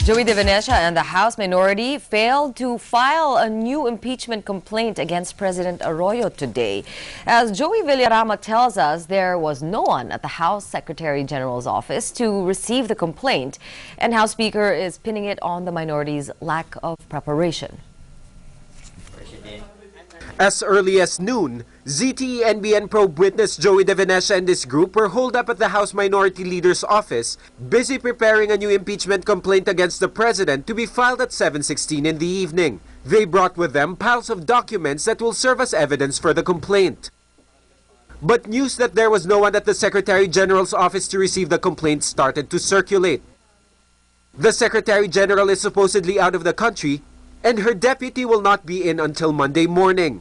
Joey de Venecia and the House minority failed to file a new impeachment complaint against President Arroyo today. As Joey Villarama tells us, there was no one at the House Secretary General's office to receive the complaint, and House Speaker is pinning it on the minority's lack of preparation. As early as noon, ZTE-NBN probe witness Joey de Venecia and his group were holed up at the House Minority Leader's office, busy preparing a new impeachment complaint against the president to be filed at 7:16 in the evening. They brought with them piles of documents that will serve as evidence for the complaint. But news that there was no one at the Secretary General's office to receive the complaint started to circulate. The Secretary General is supposedly out of the country, and her deputy will not be in until Monday morning.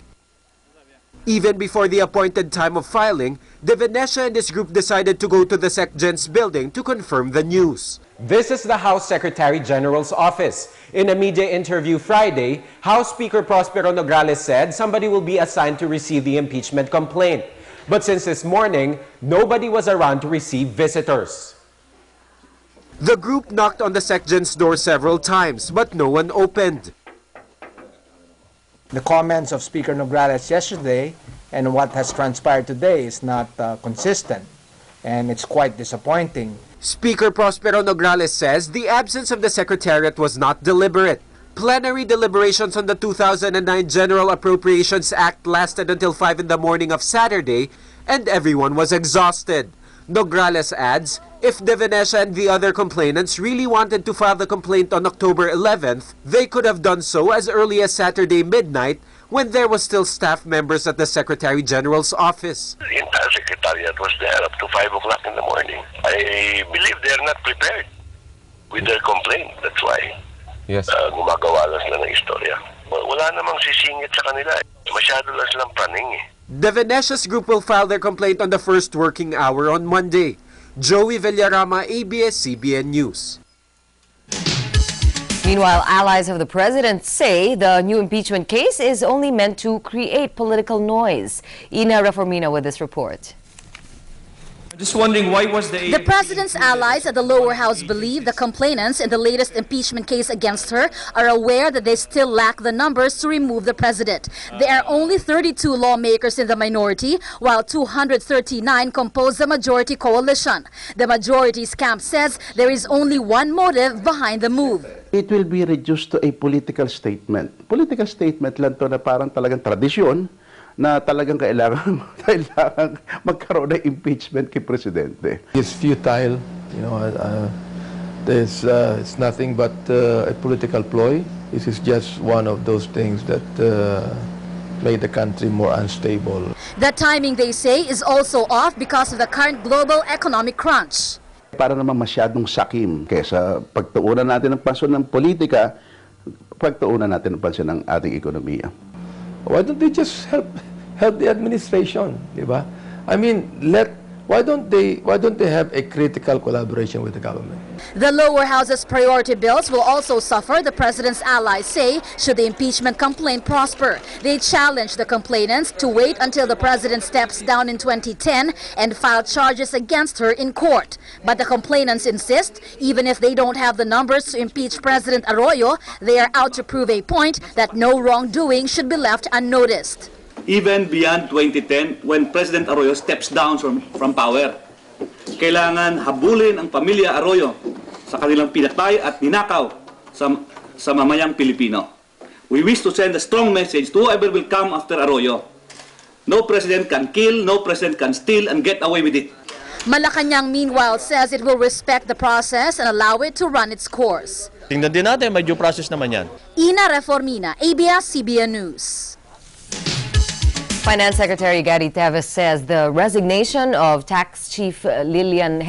Even before the appointed time of filing, de Venecia and his group decided to go to the SecGen's building to confirm the news. This is the House Secretary General's office. In a media interview Friday, House Speaker Prospero Nograles said somebody will be assigned to receive the impeachment complaint. But since this morning, nobody was around to receive visitors. The group knocked on the SecGen's door several times, but no one opened. The comments of Speaker Nograles yesterday and what has transpired today is not consistent, and it's quite disappointing. Speaker Prospero Nograles says the absence of the Secretariat was not deliberate. Plenary deliberations on the 2009 General Appropriations Act lasted until 5 in the morning of Saturday, and everyone was exhausted. Nograles adds, if de Venecia and the other complainants really wanted to file the complaint on October 11th, they could have done so as early as Saturday midnight when there was still staff members at the Secretary General's office. The entire Secretariat was there up to 5 o'clock in the morning. I believe they're not prepared with their complaint. That's why gumagawa lang sila ng istorya. Wala namang sisingit sa kanila. Masyado lang silang praning eh. De Venecia's group will file their complaint on the first working hour on Monday. Joey Villarama, ABS-CBN News. Meanwhile, allies of the president say the new impeachment case is only meant to create political noise. Ina Reformina with this report. Just wondering, why was the president's allies at the lower house believe the complainants in the latest impeachment case against her are aware that they still lack the numbers to remove the president. There are only 32 lawmakers in the minority, while 239 compose the majority coalition. The majority's camp says there is only one motive behind the move. It will be reduced to a political statement. Political statement lang to na parang talagang tradisyon na talagang kailangan magkaroon ng impeachment kay Presidente. It's futile, you know, it's nothing but a political ploy. This is just one of those things that made the country more unstable. The timing, they say, is also off because of the current global economic crunch. Para naman masyadong sakim kaysa pagtuunan natin ng pansin ng politika, pagtuunan natin ng pansin ng ating ekonomiya. Why don't they just help the administration, diba? I mean, why don't they have a critical collaboration with the government? The lower house's priority bills will also suffer, the president's allies say, should the impeachment complaint prosper. They challenge the complainants to wait until the president steps down in 2010 and file charges against her in court. But the complainants insist, even if they don't have the numbers to impeach President Arroyo, they are out to prove a point that no wrongdoing should be left unnoticed. Even beyond 2010, when President Arroyo steps down from power, kailangan habulin ang pamilya Arroyo sa kanilang pinatay at ninakaw sa mamayang Pilipino. We wish to send a strong message to whoever will come after Arroyo. No president can kill, no president can steal and get away with it. Malacanang, meanwhile, says it will respect the process and allow it to run its course. Tingnan din natin, may due process naman yan. Ina Reformina, ABS-CBN News. Finance Secretary Gary Teves says the resignation of Tax Chief Lilian